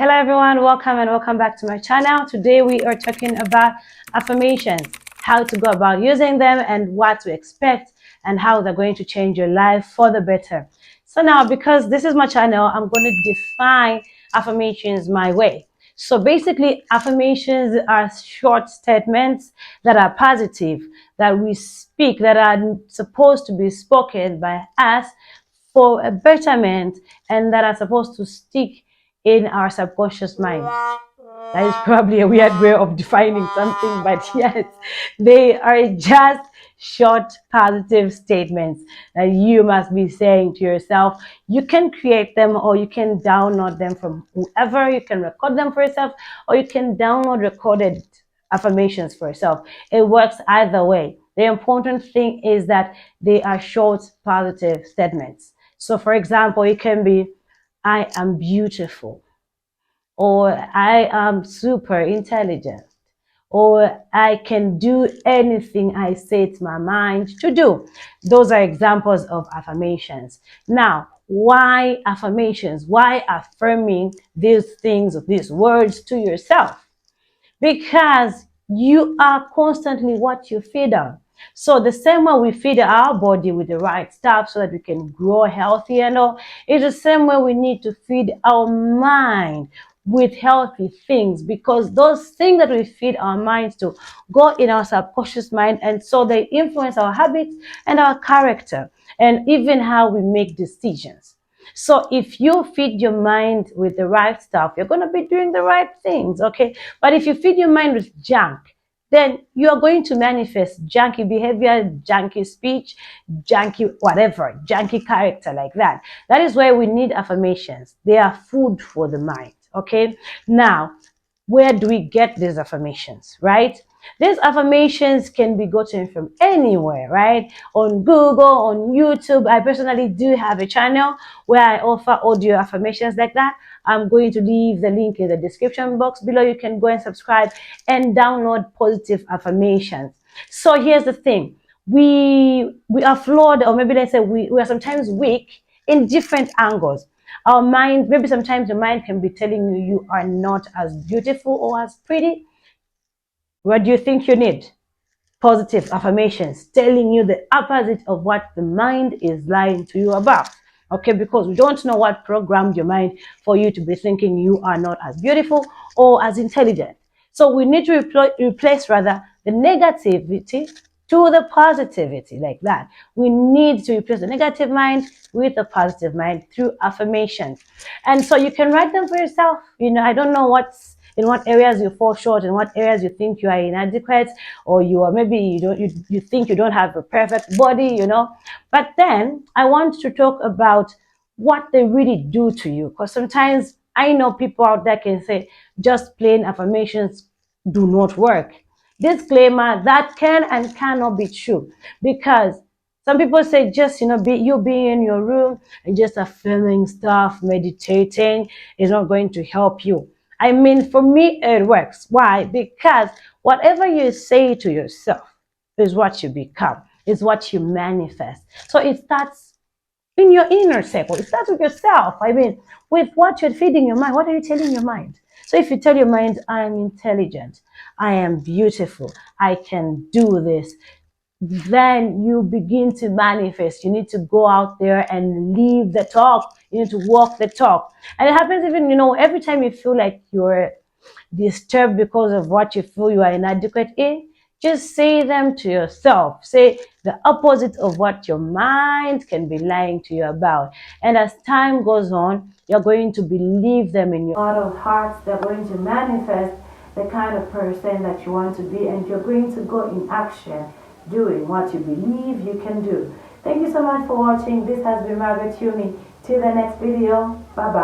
Hello everyone, welcome and welcome back to my channel. Today we are talking about affirmations, how to go about using them and what to expect and how they're going to change your life for the better. So now, because this is my channel, I'm going to define affirmations my way. So basically, affirmations are short statements that are positive, that we speak, that are supposed to be spoken by us for a betterment, and that are supposed to stick in our subconscious mind. That is probably a weird way of defining something, but yes, they are just short positive statements that you must be saying to yourself. You can create them or you can download them from whoever. You can record them for yourself or you can download recorded affirmations for yourself. It works either way. The important thing is that they are short positive statements. So for example, it can be, I am beautiful, or I am super intelligent, or I can do anything I set my mind to do. Those are examples of affirmations. Now, why affirmations? Why affirming these things, these words to yourself? Because you are constantly what you feed on. So the same way we feed our body with the right stuff so that we can grow healthy and all, it's the same way we need to feed our mind with healthy things, because those things that we feed our minds to go in our subconscious mind, and so they influence our habits and our character and even how we make decisions. So if you feed your mind with the right stuff, you're going to be doing the right things, okay? But if you feed your mind with junk, then you are going to manifest junky behavior, junky speech, junky whatever, junky character like that. That is why we need affirmations. They are food for the mind, okay? Now, where do we get these affirmations, right? These affirmations can be gotten from anywhere, right? On Google, on YouTube. I personally do have a channel where I offer audio affirmations like that. I'm going to leave the link in the description box below. You can go and subscribe and download positive affirmations. So here's the thing. We are flawed, or maybe let's say we are sometimes weak in different angles. Our mind, maybe sometimes your mind can be telling you you are not as beautiful or as pretty. What do you think you need? Positive affirmations telling you the opposite of what the mind is lying to you about. Okay, because we don't know what programmed your mind for you to be thinking you are not as beautiful or as intelligent. So we need to replace rather the negativity to the positivity, like that. We need to replace the negative mind with the positive mind through affirmations. And so you can write them for yourself. I don't know in what areas you fall short, in what areas you think you are inadequate, or you are maybe you think you don't have a perfect body, But then I want to talk about what they really do to you, because sometimes I know people out there can say just plain affirmations do not work. Disclaimer, that can and cannot be true, because some people say just being in your room and just affirming stuff, meditating is not going to help you. I mean, for me, it works. Why? Because whatever you say to yourself is what you become, is what you manifest. So it starts in your inner circle. It starts with yourself. I mean, with what you're feeding your mind. What are you telling your mind? So if you tell your mind, I am intelligent, I am beautiful, I can do this, then you begin to manifest. You need to go out there and leave the talk. You need to walk the talk. And it happens even, every time you feel like you're disturbed because of what you feel you are inadequate in, just say them to yourself. Say the opposite of what your mind can be lying to you about. And as time goes on, you're going to believe them in your heart of hearts. They're going to manifest the kind of person that you want to be, and you're going to go in action doing what you believe you can do. Thank you so much for watching. This has been Margaret Yumi. Till the next video. Bye-bye.